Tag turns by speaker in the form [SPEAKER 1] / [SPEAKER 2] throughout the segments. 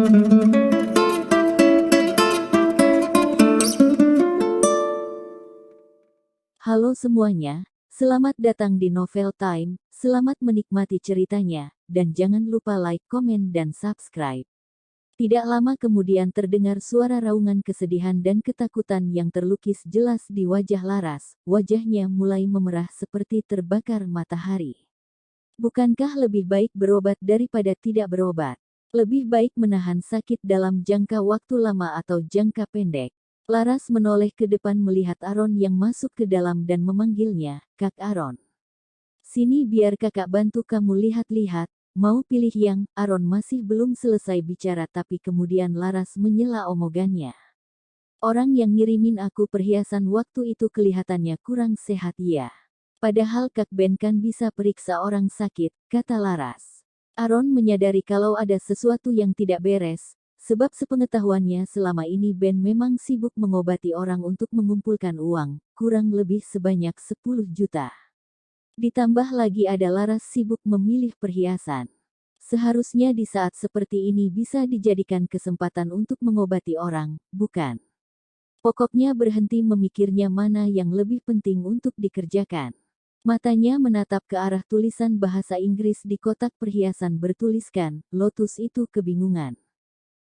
[SPEAKER 1] Halo semuanya, selamat datang di Novel Time, selamat menikmati ceritanya, dan jangan lupa like, komen, dan subscribe. Tidak lama kemudian terdengar suara raungan kesedihan dan ketakutan yang terlukis jelas di wajah Laras, wajahnya mulai memerah seperti terbakar matahari. Bukankah lebih baik berobat daripada tidak berobat? Lebih baik menahan sakit dalam jangka waktu lama atau jangka pendek. Laras menoleh ke depan melihat Aron yang masuk ke dalam dan memanggilnya, "Kak Aron. Sini biar kakak bantu kamu lihat-lihat, mau pilih yang..." Aron masih belum selesai bicara tapi kemudian Laras menyela omongannya. "Orang yang ngirimin aku perhiasan waktu itu kelihatannya kurang sehat ya. Padahal Kak Ben kan bisa periksa orang sakit," kata Laras. Aron menyadari kalau ada sesuatu yang tidak beres, sebab sepengetahuannya selama ini Ben memang sibuk mengobati orang untuk mengumpulkan uang, kurang lebih sebanyak 10 juta. Ditambah lagi ada Laras sibuk memilih perhiasan. Seharusnya di saat seperti ini bisa dijadikan kesempatan untuk mengobati orang, bukan? Pokoknya berhenti memikirnya mana yang lebih penting untuk dikerjakan. Matanya menatap ke arah tulisan bahasa Inggris di kotak perhiasan bertuliskan, Lotus. Itu kebingungan.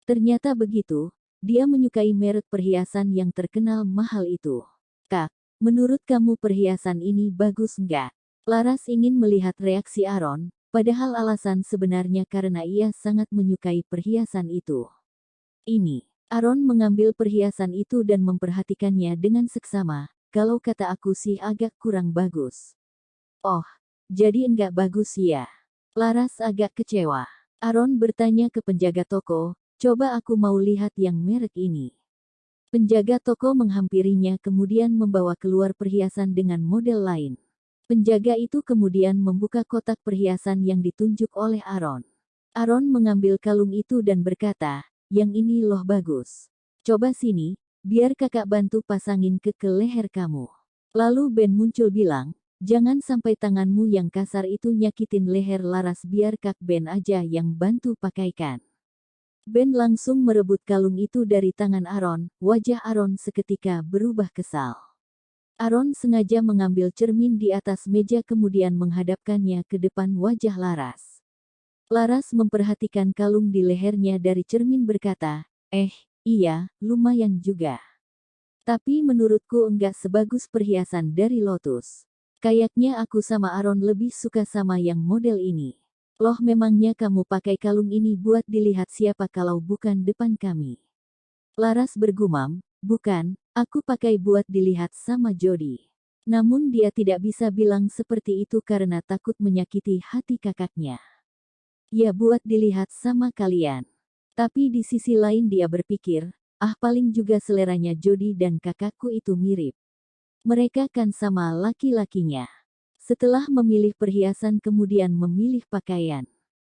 [SPEAKER 1] Ternyata begitu, dia menyukai merek perhiasan yang terkenal mahal itu. "Kak, menurut kamu perhiasan ini bagus nggak?" Laras ingin melihat reaksi Aron, padahal alasan sebenarnya karena ia sangat menyukai perhiasan itu. "Ini." Aron mengambil perhiasan itu dan memperhatikannya dengan seksama, "Kalau kata aku sih agak kurang bagus." "Oh, jadi enggak bagus ya?" Laras agak kecewa. Aron bertanya ke penjaga toko, "Coba aku mau lihat yang merek ini." Penjaga toko menghampirinya kemudian membawa keluar perhiasan dengan model lain. Penjaga itu kemudian membuka kotak perhiasan yang ditunjuk oleh Aron. Aron mengambil kalung itu dan berkata, "Yang ini loh bagus. Coba sini, biar kakak bantu pasangin ke leher kamu." Lalu Ben muncul bilang, "Jangan sampai tanganmu yang kasar itu nyakitin leher Laras, biar Kak Ben aja yang bantu pakaikan." Ben langsung merebut kalung itu dari tangan Aron, wajah Aron seketika berubah kesal. Aron sengaja mengambil cermin di atas meja kemudian menghadapkannya ke depan wajah Laras. Laras memperhatikan kalung di lehernya dari cermin berkata, iya, lumayan juga. Tapi menurutku enggak sebagus perhiasan dari Lotus. Kayaknya aku sama Aron lebih suka sama yang model ini." "Loh, memangnya kamu pakai kalung ini buat dilihat siapa kalau bukan depan kami?" Laras bergumam, "Bukan, aku pakai buat dilihat sama Jody." Namun dia tidak bisa bilang seperti itu karena takut menyakiti hati kakaknya. "Ya buat dilihat sama kalian." Tapi di sisi lain dia berpikir, paling juga seleranya Jody dan kakakku itu mirip. Mereka kan sama laki-lakinya. Setelah memilih perhiasan kemudian memilih pakaian.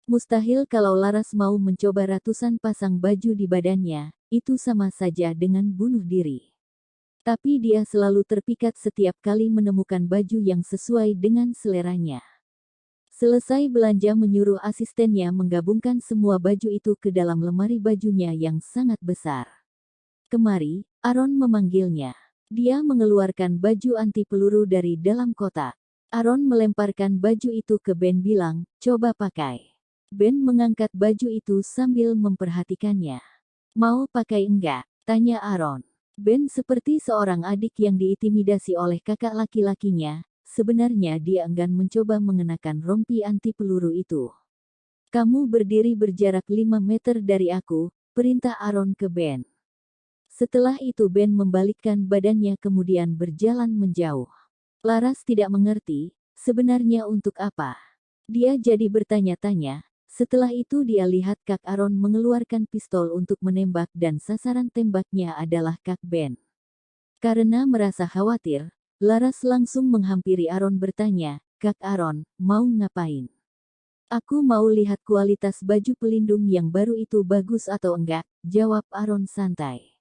[SPEAKER 1] Mustahil kalau Laras mau mencoba ratusan pasang baju di badannya, itu sama saja dengan bunuh diri. Tapi dia selalu terpikat setiap kali menemukan baju yang sesuai dengan seleranya. Selesai belanja menyuruh asistennya menggabungkan semua baju itu ke dalam lemari bajunya yang sangat besar. "Kemari," Aron memanggilnya. Dia mengeluarkan baju anti peluru dari dalam kotak. Aron melemparkan baju itu ke Ben bilang, "Coba pakai." Ben mengangkat baju itu sambil memperhatikannya. "Mau pakai enggak?" tanya Aron. Ben seperti seorang adik yang diintimidasi oleh kakak laki-lakinya, sebenarnya dia enggan mencoba mengenakan rompi anti peluru itu. "Kamu berdiri berjarak 5 meter dari aku," perintah Aron ke Ben. Setelah itu Ben membalikkan badannya kemudian berjalan menjauh. Laras tidak mengerti, sebenarnya untuk apa. Dia jadi bertanya-tanya, setelah itu dia lihat Kak Aron mengeluarkan pistol untuk menembak dan sasaran tembaknya adalah Kak Ben. Karena merasa khawatir, Laras langsung menghampiri Aron bertanya, "Kak Aron, mau ngapain?" "Aku mau lihat kualitas baju pelindung yang baru itu bagus atau enggak," jawab Aron santai.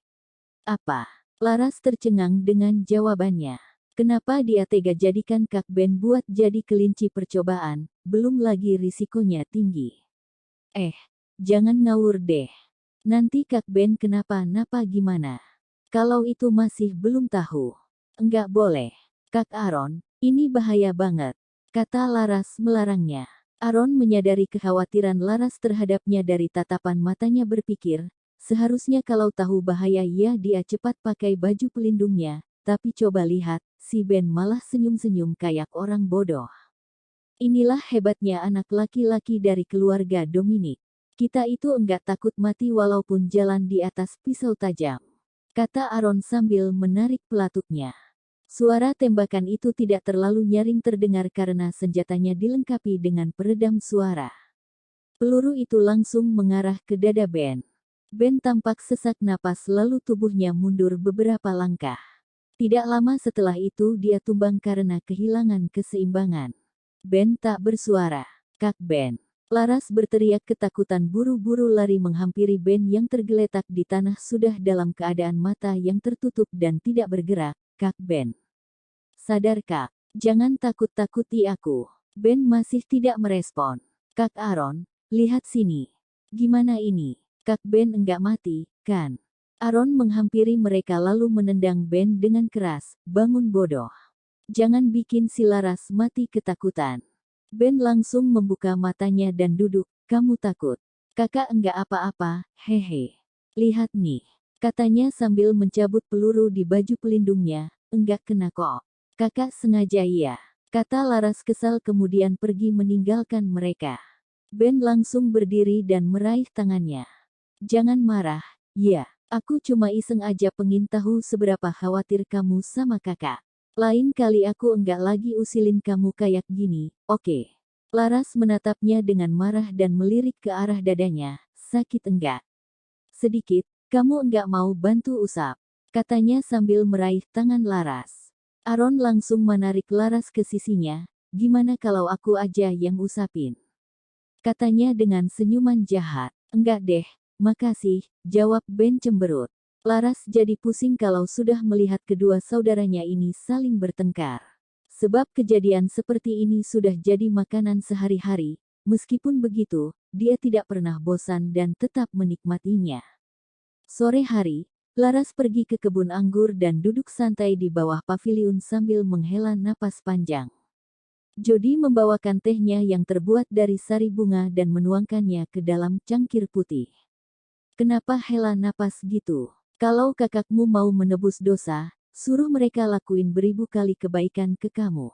[SPEAKER 1] "Apa?" Laras tercengang dengan jawabannya. Kenapa dia tega jadikan Kak Ben buat jadi kelinci percobaan, belum lagi risikonya tinggi. Jangan ngawur deh. Nanti Kak Ben kenapa-napa gimana? Kalau itu masih belum tahu. Enggak boleh. Kak Aaron, ini bahaya banget, kata Laras melarangnya. Aaron menyadari kekhawatiran Laras terhadapnya dari tatapan matanya berpikir, seharusnya kalau tahu bahaya dia cepat pakai baju pelindungnya, tapi coba lihat, si Ben malah senyum-senyum kayak orang bodoh. Inilah hebatnya anak laki-laki dari keluarga Dominic. Kita itu enggak takut mati walaupun jalan di atas pisau tajam, kata Aaron sambil menarik pelatuknya. Suara tembakan itu tidak terlalu nyaring terdengar karena senjatanya dilengkapi dengan peredam suara. Peluru itu langsung mengarah ke dada Ben. Ben tampak sesak napas lalu tubuhnya mundur beberapa langkah. Tidak lama setelah itu dia tumbang karena kehilangan keseimbangan. Ben tak bersuara. Kak Ben. Laras berteriak ketakutan buru-buru lari menghampiri Ben yang tergeletak di tanah sudah dalam keadaan mata yang tertutup dan tidak bergerak. Kak Ben. Sadar Kak. Jangan takut-takuti aku. Ben masih tidak merespon. Kak Aaron, lihat sini. Gimana ini? Kak Ben enggak mati, kan? Aaron menghampiri mereka lalu menendang Ben dengan keras. Bangun bodoh. Jangan bikin si Laras mati ketakutan. Ben langsung membuka matanya dan duduk. Kamu takut? Kakak enggak apa-apa, hehe. Lihat nih, katanya sambil mencabut peluru di baju pelindungnya. Enggak kena kok. Kakak sengaja iya, kata Laras kesal kemudian pergi meninggalkan mereka. Ben langsung berdiri dan meraih tangannya. Jangan marah, ya, aku cuma iseng aja pengen tahu seberapa khawatir kamu sama kakak. Lain kali aku enggak lagi usilin kamu kayak gini, oke? Laras menatapnya dengan marah dan melirik ke arah dadanya. Sakit enggak? Sedikit, kamu enggak mau bantu usap, katanya sambil meraih tangan Laras. Aaron langsung menarik Laras ke sisinya. Gimana kalau aku aja yang usapin? Katanya dengan senyuman jahat. Enggak deh, makasih, jawab Ben cemberut. Laras jadi pusing kalau sudah melihat kedua saudaranya ini saling bertengkar. Sebab kejadian seperti ini sudah jadi makanan sehari-hari, meskipun begitu, dia tidak pernah bosan dan tetap menikmatinya. Sore hari, Laras pergi ke kebun anggur dan duduk santai di bawah paviliun sambil menghela napas panjang. Jody membawakan tehnya yang terbuat dari sari bunga dan menuangkannya ke dalam cangkir putih. Kenapa hela napas gitu? Kalau kakakmu mau menebus dosa, suruh mereka lakuin beribu kali kebaikan ke kamu.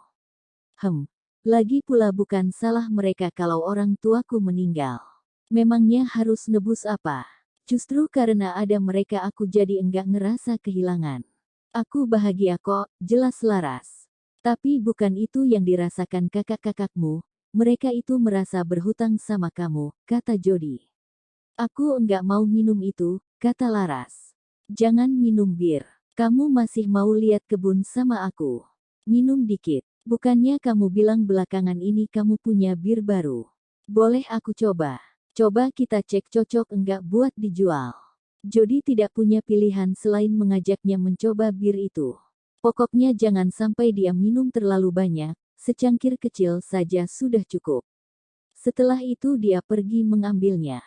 [SPEAKER 1] Lagi pula bukan salah mereka kalau orang tuaku meninggal. Memangnya harus nebus apa? Justru karena ada mereka aku jadi enggak ngerasa kehilangan. Aku bahagia kok, jelas Laras. Tapi bukan itu yang dirasakan kakak-kakakmu, mereka itu merasa berhutang sama kamu, kata Jody. Aku enggak mau minum itu, kata Laras. Jangan minum bir. Kamu masih mau lihat kebun sama aku. Minum dikit. Bukannya kamu bilang belakangan ini kamu punya bir baru. Boleh aku coba? Coba kita cek cocok enggak buat dijual. Jody tidak punya pilihan selain mengajaknya mencoba bir itu. Pokoknya jangan sampai dia minum terlalu banyak, secangkir kecil saja sudah cukup. Setelah itu dia pergi mengambilnya.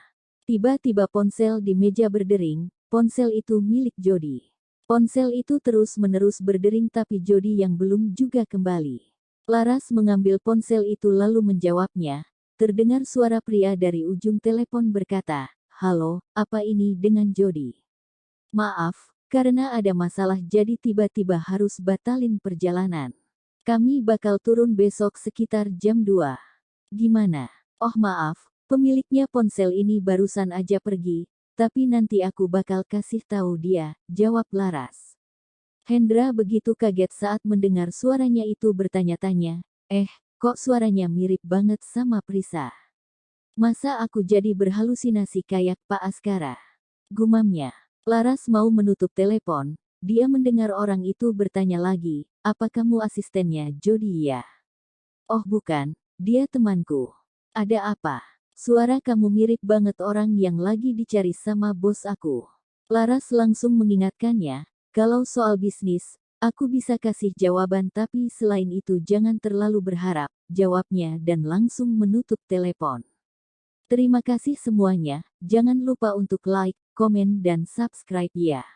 [SPEAKER 1] Tiba-tiba ponsel di meja berdering. Ponsel itu milik Jody. Ponsel itu terus-menerus berdering tapi Jody yang belum juga kembali. Laras mengambil ponsel itu lalu menjawabnya. Terdengar suara pria dari ujung telepon berkata, "Halo, apa ini dengan Jody? Maaf, karena ada masalah jadi tiba-tiba harus batalin perjalanan. Kami bakal turun besok sekitar jam 2. Gimana? Oh maaf, pemiliknya ponsel ini barusan aja pergi. Tapi nanti aku bakal kasih tahu dia," jawab Laras. Hendra begitu kaget saat mendengar suaranya itu bertanya-tanya, kok suaranya mirip banget sama Prisa? Masa aku jadi berhalusinasi kayak Pak Askara? Gumamnya. Laras mau menutup telepon, dia mendengar orang itu bertanya lagi, apa kamu asistennya Jody ya? Oh bukan, dia temanku. Ada apa? Suara kamu mirip banget orang yang lagi dicari sama bos aku. Laras langsung mengingatkannya, kalau soal bisnis, aku bisa kasih jawaban tapi selain itu jangan terlalu berharap, jawabnya dan langsung menutup telepon. Terima kasih semuanya, jangan lupa untuk like, komen, dan subscribe ya.